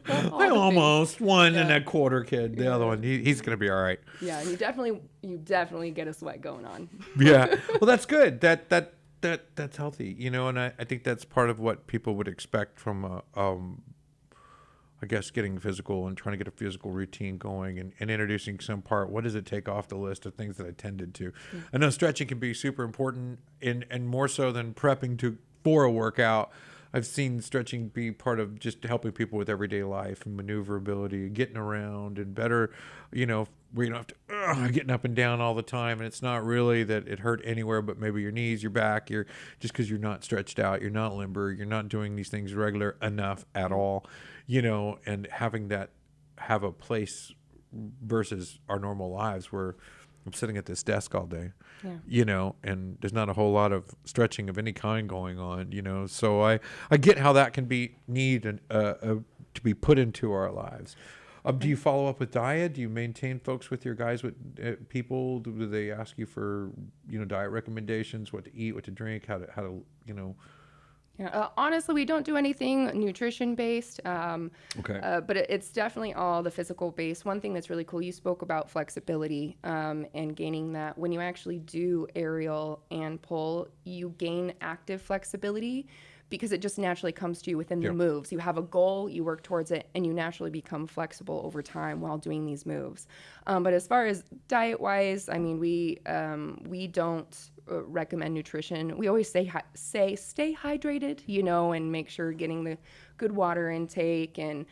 I almost one and a quarter kid. The other one, he's gonna be all right. Yeah, and you definitely get a sweat going on. Yeah, well, that's good. That's healthy. And I think that's part of what people would expect from I guess getting physical and trying to get a physical routine going and introducing some part. What does it take off the list of things that I tended to? I know stretching can be super important and more so than prepping for a workout. I've seen stretching be part of just helping people with everyday life and maneuverability, getting around and better, where you don't have to getting up and down all the time. And it's not really that it hurt anywhere, but maybe your knees, your back, just because you're not stretched out, you're not limber, you're not doing these things regular enough at all, and having that have a place versus our normal lives where I'm sitting at this desk all day, and there's not a whole lot of stretching of any kind going on, so I get how that can be to be put into our lives. Do you follow up with diet? Do you maintain folks with your guys with people? Do they ask you for, diet recommendations, what to eat, what to drink, how to. Yeah, honestly, we don't do anything nutrition based, Okay. But it's definitely all the physical base. One thing that's really cool, you spoke about flexibility and gaining that. When you actually do aerial and pull, you gain active flexibility because it just naturally comes to you within the moves. You have a goal, you work towards it, and you naturally become flexible over time while doing these moves. But as far as diet-wise, we don't recommend nutrition. We always say stay hydrated, and make sure you're getting the good water intake and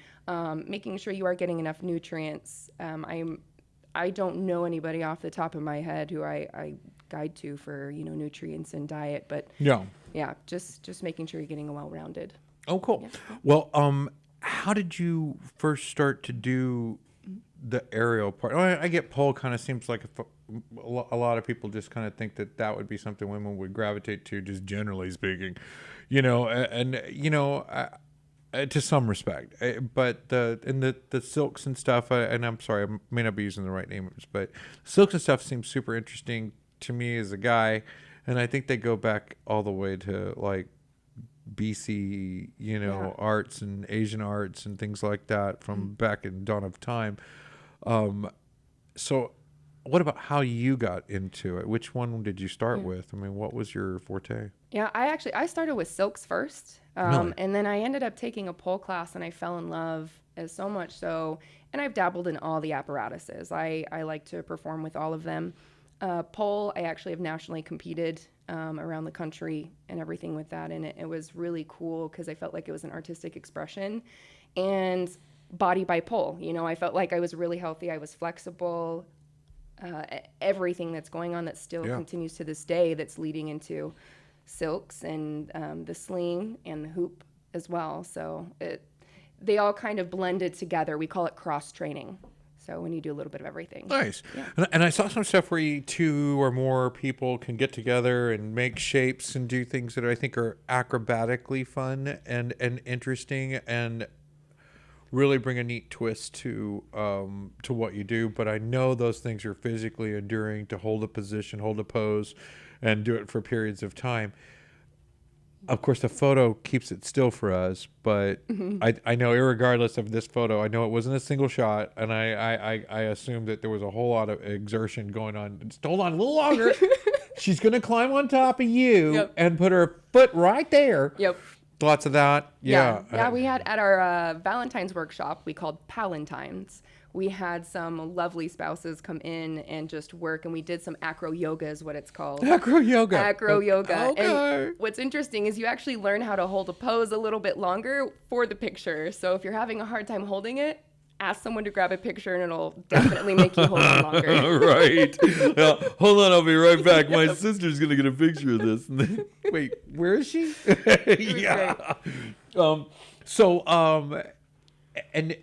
making sure you are getting enough nutrients. I don't know anybody off the top of my head who I guide to for nutrients and diet, but just making sure you're getting a well-rounded. Oh, cool. Yeah. Well, how did you first start to do the aerial part? I get pole kind of seems like a lot of people just kind of think that would be something women would gravitate to, just generally speaking, to some respect. But the silks and stuff, and I'm sorry, I may not be using the right names, but silks and stuff seems super interesting to me as a guy, and I think they go back all the way to like BC, arts and Asian arts and things like that from back in dawn of time. So what about how you got into it? Which one did you start with? What was your forte? Yeah, I started with silks first. Really? And then I ended up taking a pole class and I fell in love so much so, and I've dabbled in all the apparatuses. I like to perform with all of them. Pole, I actually have nationally competed around the country and everything with that. And it was really cool because I felt like it was an artistic expression. And body by pole, I felt like I was really healthy. I was flexible. Everything that's going on that still continues to this day that's leading into silks and the sling and the hoop as well. So they all kind of blended together. We call it cross training. So when you do a little bit of everything. Nice. Yeah. And I saw some stuff where 2 or more people can get together and make shapes and do things that I think are acrobatically fun and interesting and really bring a neat twist to what you do. But I know those things are physically enduring to hold a position, hold a pose, and do it for periods of time. Of course, the photo keeps it still for us, but I know, irregardless of this photo, I know it wasn't a single shot, and I assumed that there was a whole lot of exertion going on. Just hold on a little longer. She's going to climb on top of you and put her foot right there. Yep. Lots of that. Yeah, we had at our Valentine's workshop, we called Palentine's. We had some lovely spouses come in and just work, and we did some acro yoga is what it's called. Acro yoga. Acro yoga. Okay. And what's interesting is you actually learn how to hold a pose a little bit longer for the picture. So if you're having a hard time holding it, ask someone to grab a picture and it'll definitely make you hold it longer. Right. Hold on, I'll be right back. My sister's going to get a picture of this. Wait, where is she? Yeah. And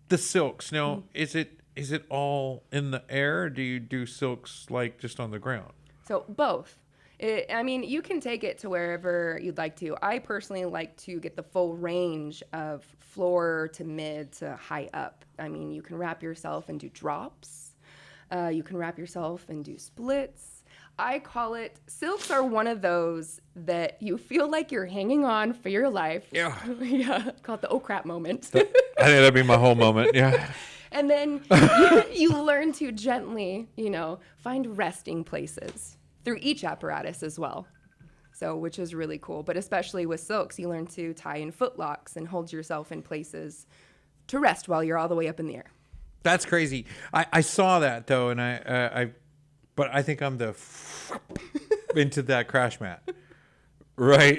the silks, now, is it all in the air? Or do you do silks like just on the ground? So both. I mean, you can take it to wherever you'd like to. I personally like to get the full range of floor to mid to high up. I mean, you can wrap yourself and do drops. You can wrap yourself and do splits. I call it, silks are one of those that you feel like you're hanging on for your life. Yeah. Yeah. Call it the oh crap moment. I think that'd be my whole moment. Yeah. And then you learn to gently, find resting places through each apparatus as well. So, which is really cool. But especially with silks, you learn to tie in foot locks and hold yourself in places to rest while you're all the way up in the air. That's crazy. I saw that though, and but I think I'm into that crash mat. Right.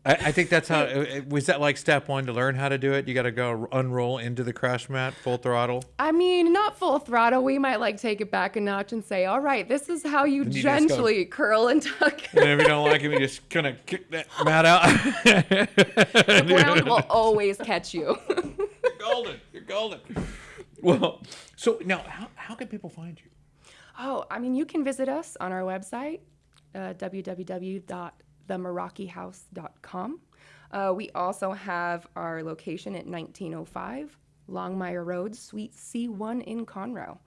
I think that's how, was that like step one to learn how to do it? You got to go unroll into the crash mat full throttle? I mean, not full throttle. We might take it back a notch and say, all right, this is how you gently curl and tuck. And if you don't like it, you just kind of kick that mat out. The ground will always catch you. You're golden. You're golden. Well, so now how can people find you? Oh, I mean, you can visit us on our website, www.themerakihouse.com. We also have our location at 1905 Longmire Road, Suite C1 in Conroe.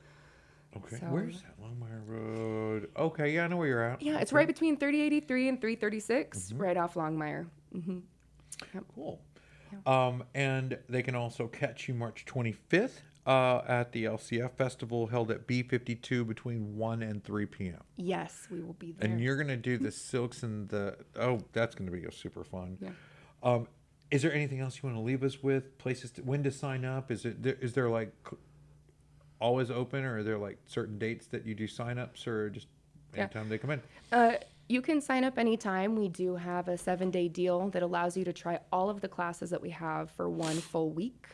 Okay, So, where's that? Longmire Road. Okay, yeah, I know where you're at. Yeah, it's right between 3083 and 336, right off Longmire. Mm-hmm. Yep. Cool. Yeah. And they can also catch you March 25th at the LCF Festival held at B52 between 1 and 3 p.m. Yes, we will be there. And you're going to do the silks and that's going to be super fun. Yeah. Is there anything else you want to leave us with? Places when to sign up? Is there like always open, or are there like certain dates that you do sign-ups, or just anytime they come in? You can sign up anytime. We do have a 7-day deal that allows you to try all of the classes that we have for one full week.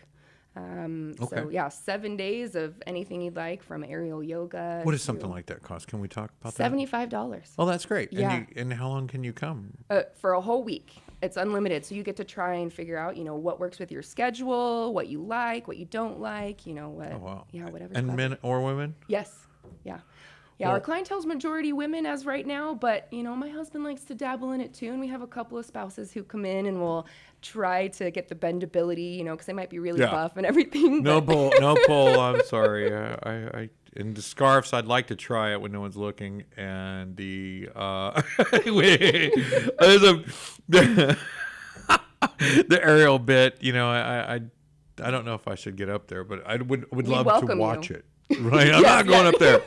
So yeah, 7 days of anything you'd like, from aerial yoga. What does something like that cost? Can we talk about that? $75. Oh, that's great. Yeah. And how long can you come? For a whole week. It's unlimited. So you get to try and figure out, what works with your schedule, what you like, what you don't like, what. Oh, wow. Yeah, whatever. And men or women? Yes. Yeah. Yeah, Well, our clientele's majority women as right now, but my husband likes to dabble in it too, and we have a couple of spouses who come in and will try to get the bendability, because they might be really buff and everything. No pull. I'm sorry. I in the scarves, I'd like to try it when no one's looking, and the there's the aerial bit. I don't know if I should get up there, but I would love to watch it. Right, I'm not going up there.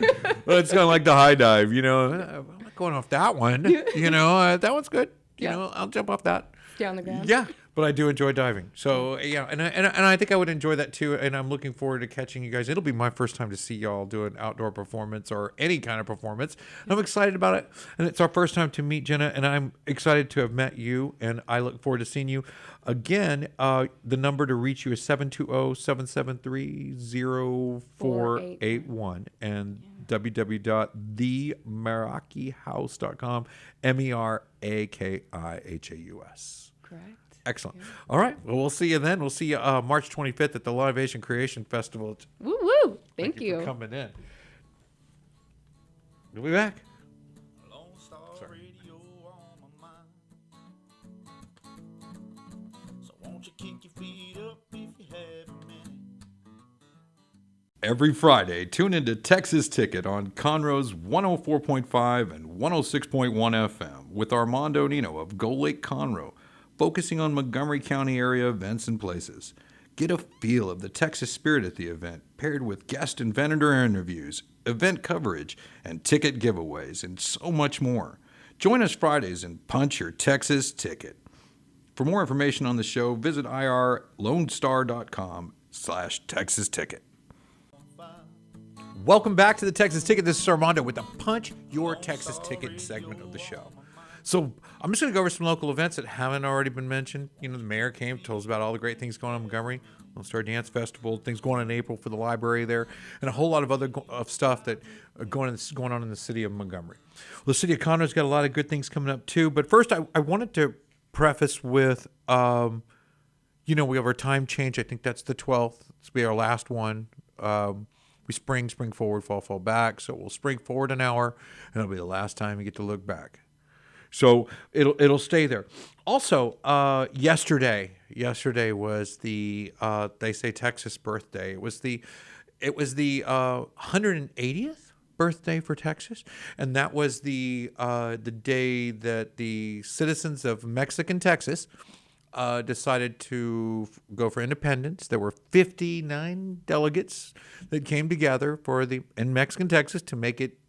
It's kind of like the high dive, I'm not going off that one. That one's good. I'll jump off that. Stay on the ground. Yeah, but I do enjoy diving. So yeah, and I think I would enjoy that too. And I'm looking forward to catching you guys. It'll be my first time to see y'all do an outdoor performance or any kind of performance. I'm excited about it, and it's our first time to meet Jenna, and I'm excited to have met you. And I look forward to seeing you again. The number to reach you is 720-773-0481 and www.themerakihouse.com. MERAKIHAUS. Correct. Excellent. Yeah. All right. Well, we'll see you then. We'll see you March 25th at the Live Asian Creation Festival. Woo woo! Thank you for coming in. We'll be back. Lone Star Radio on my mind. So won't you kick your feet up if you have a minute? Every Friday, tune into Texas Ticket on Conroe's 104.5 and 106.1 FM with Armando Nino of GoLakeConroe, focusing on Montgomery County area events and places. Get a feel of the Texas spirit at the event, paired with guest and vendor interviews, event coverage, and ticket giveaways, and so much more. Join us Fridays and punch your Texas ticket. For more information on the show, visit irlonestar.com/Texas Ticket. Welcome back to the Texas Ticket. This is Armando with the Punch Your Texas Ticket segment of the show. So I'm just going to go over some local events that haven't already been mentioned. You know, the mayor came, told us about all the great things going on in Montgomery. Lone Star Dance Festival, things going on in April for the library there, and a whole lot of other stuff that are going on in the city of Montgomery. Well, the city of Conroe's got a lot of good things coming up too. But first, I wanted to preface with, we have our time change. I think that's the 12th. This will be our last one. We spring forward, fall back. So we'll spring forward an hour, and it'll be the last time you get to look back. So it'll stay there. Also, yesterday was the they say Texas birthday. It was the 180th birthday for Texas, and that was the day that the citizens of Mexican Texas decided to go for independence. There were 59 delegates that came together in Mexican Texas to make it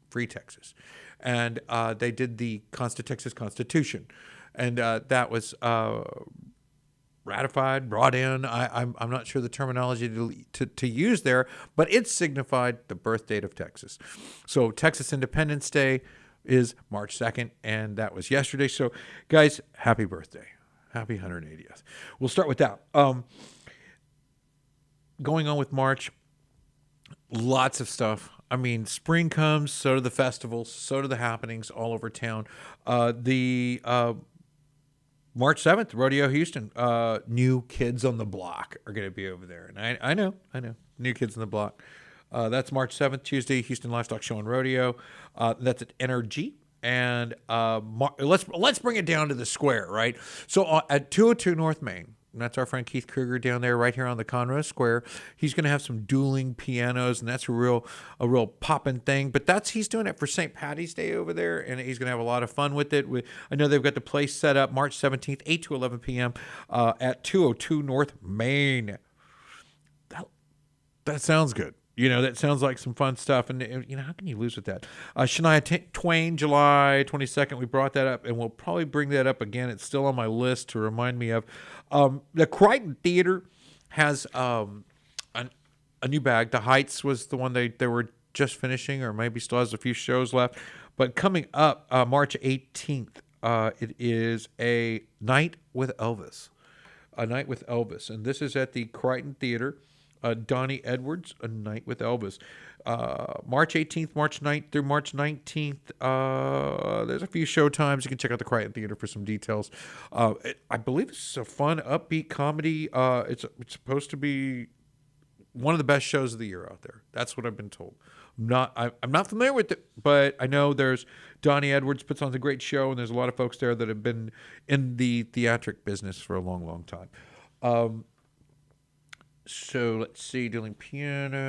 free Texas. And they did the Texas Constitution. And that was ratified, brought in. I'm not sure the terminology to use there, but it signified the birth date of Texas. So Texas Independence Day is March 2nd, and that was yesterday. So, guys, happy birthday. Happy 180th. We'll start with that. Going on with March, lots of stuff. I mean, spring comes, so do the festivals, so do the happenings all over town. The March 7th, Rodeo Houston, New Kids on the Block are going to be over there. And I know, New Kids on the Block. That's March 7th, Tuesday, Houston Livestock Show and Rodeo. That's at NRG. And let's bring it down to the square, right? So at 202 North Main, and that's our friend Keith Kruger down there right here on the Conroe Square. He's going to have some dueling pianos, and that's a real poppin' thing. But he's doing it for St. Patty's Day over there, and he's going to have a lot of fun with it. I know they've got the place set up March 17th, 8 to 11 p.m. At 202 North Main. That sounds good. That sounds like some fun stuff. And, how can you lose with that? Shania Twain, July 22nd, we brought that up, and we'll probably bring that up again. It's still on my list to remind me of. The Crichton Theater has a new bag. The Heights was the one they were just finishing, or maybe still has a few shows left. But coming up March 18th, it is a night with Elvis. A night with Elvis. And this is at the Crichton Theater. Donnie Edwards, A Night with Elvis. March 18th, March 9th through March 19th. There's a few show times. You can check out the Crichton Theater for some details. I believe it's a fun, upbeat comedy. It's supposed to be one of the best shows of the year out there. That's what I've been told. I'm not familiar with it, but I know there's Donnie Edwards puts on a great show, and there's a lot of folks there that have been in the theatric business for a long, long time. So let's see, dealing pianos.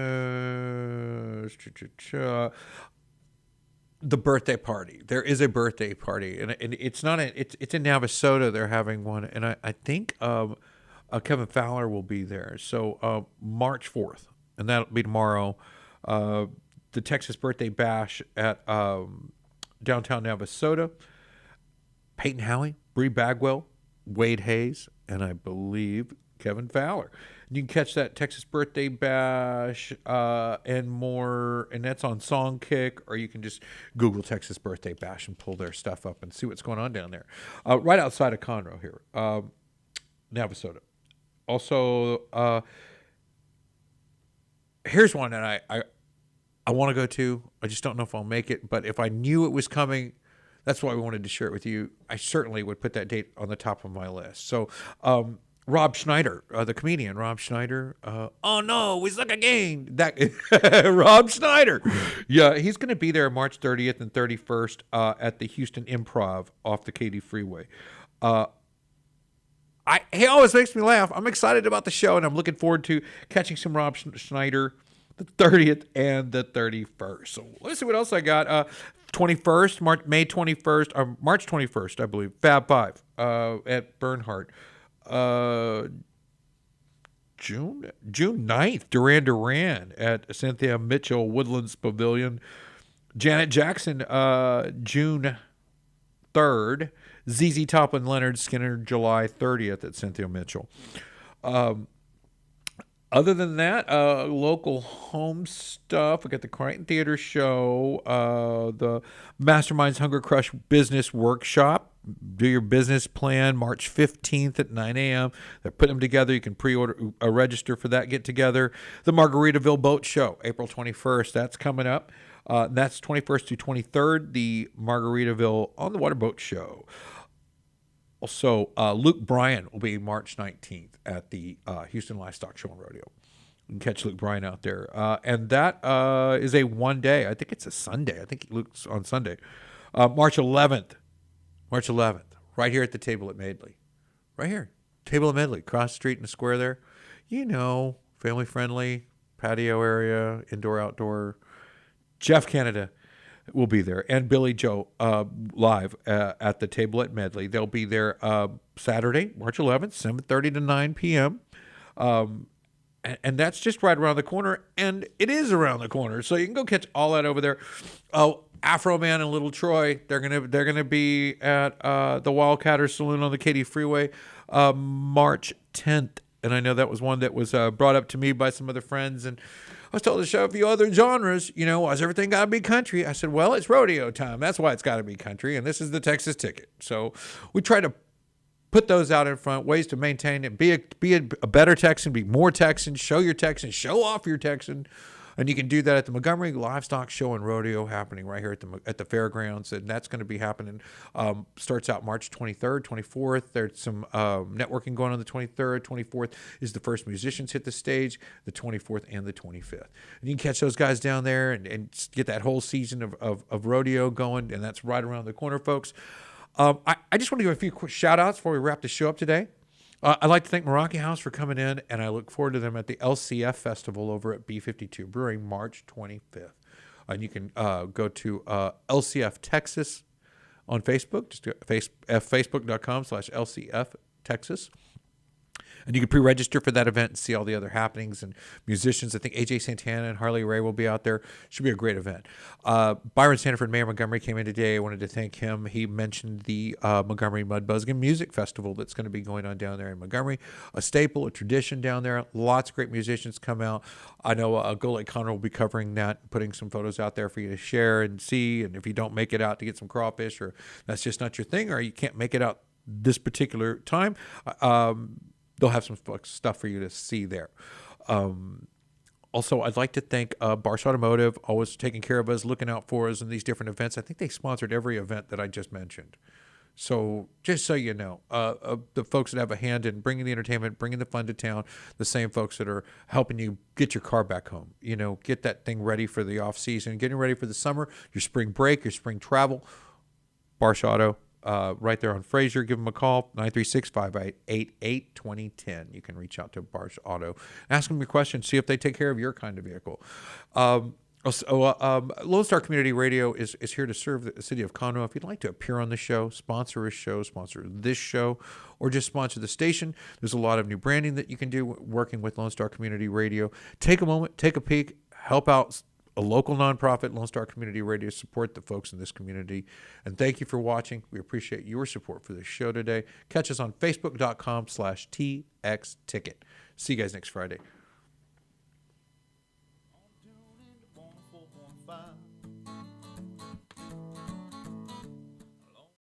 The birthday party. There is a birthday party, and it's not it's in Navasota. They're having one, and I think Kevin Fowler will be there. So March 4th, and that'll be tomorrow. The Texas Birthday Bash at downtown Navasota. Peyton Howie, Bree Bagwell, Wade Hayes, and I believe Kevin Fowler. You can catch that Texas Birthday Bash and more, and that's on Songkick, or you can just Google Texas Birthday Bash and pull their stuff up and see what's going on down there. Right outside of Conroe here, Navasota. Also, here's one that I want to go to. I just don't know if I'll make it, but if I knew it was coming, that's why we wanted to share it with you. I certainly would put that date on the top of my list. So, Rob Schneider, the comedian Rob Schneider. Oh no, we suck again. That Rob Schneider. Yeah, he's going to be there March 30th and 31st at the Houston Improv off the Katy Freeway. He always makes me laugh. I'm excited about the show, and I'm looking forward to catching some Rob Schneider the 30th and the 31st. So let's see what else I got. 21st, May 21st, or March 21st, I believe, Fab 5 at Bernhardt. June 9th, Duran at Cynthia Mitchell Woodlands Pavilion. Janet Jackson, June 3rd. ZZ Top and Leonard Skinner, July 30th at Cynthia Mitchell. Other than that, local home stuff. We got the Crichton Theater show, the Masterminds Hunger Crush Business Workshop. Do your business plan, March 15th at 9 a.m. They're putting them together. You can pre-order, register for that get-together. The Margaritaville Boat Show, April 21st. That's coming up. That's 21st to 23rd, the Margaritaville on the Water Boat Show. Also, Luke Bryan will be March 19th at the Houston Livestock Show and Rodeo. You can catch Luke Bryan out there. And that is a one-day. I think it's a Sunday. I think Luke's on Sunday. March 11th, right here at the table at Madeley. Right here. Table at Madeley, cross the street in the square there. You know, family-friendly, patio area, indoor-outdoor. Jeff Canada will be there, and Billy Joe live at the table at Medley. They'll be there Saturday, March 11th, 7:30 to 9 p.m. And that's just right around the corner, and it is around the corner, so you can go catch all that over there. Oh, Afro Man and Little Troy, they're gonna be at the Wildcatter Saloon on the Katy Freeway, March 10th. And I know that was one that was brought up to me by some other friends, and I was told to show a few other genres. You know, has everything got to be country? I said, well, it's rodeo time. That's why it's got to be country, and this is the Texas ticket. So we try to put those out in front, ways to maintain it, be a better Texan, be more Texan, show your Texan, show off your Texan. And you can do that at the Montgomery Livestock Show and Rodeo happening right here at the fairgrounds. And that's going to be happening. Starts out March 23rd, 24th. There's some networking going on the 23rd. 24th is the first musicians hit the stage, the 24th and the 25th. And you can catch those guys down there and get that whole season of rodeo going. And that's right around the corner, folks. I just want to give a few quick shout outs before we wrap the show up today. I'd like to thank MERAKI Haus for coming in, and I look forward to them at the LCF Festival over at B52 Brewing, March 25th. And you can go to LCF Texas on Facebook, just go facebook.com/LCF Texas. And you can pre-register for that event and see all the other happenings and musicians. I think AJ Santana and Harley Ray will be out there. Should be a great event. Byron Sandford, Mayor Montgomery, came in today. I wanted to thank him. He mentioned the Montgomery Mud Buzzkin Music Festival that's going to be going on down there in Montgomery. A staple, a tradition down there. Lots of great musicians come out. I know GoLakeConroe will be covering that, putting some photos out there for you to share and see. And if you don't make it out to get some crawfish, or that's just not your thing, or you can't make it out this particular time, they'll have some stuff for you to see there. Also, I'd like to thank BARSH Automotive, always taking care of us, looking out for us in these different events. I think they sponsored every event that I just mentioned. So just so you know, the folks that have a hand in bringing the entertainment, bringing the fun to town, the same folks that are helping you get your car back home, you know, get that thing ready for the off season, getting ready for the summer, your spring break, your spring travel. BARSH Auto. Right there on Fraser. Give them a call, 936-588-2010. You can reach out to BARSH Auto. Ask them your questions. See if they take care of your kind of vehicle. Lone Star Community Radio is here to serve the city of Conroe. If you'd like to appear on the show, sponsor a show, sponsor this show, or just sponsor the station, there's a lot of new branding that you can do working with Lone Star Community Radio. Take a moment, take a peek, help out a local nonprofit, Lone Star Community Radio, support the folks in this community. And thank you for watching. We appreciate your support for this show today. Catch us on facebook.com/TXTicket. See you guys next Friday.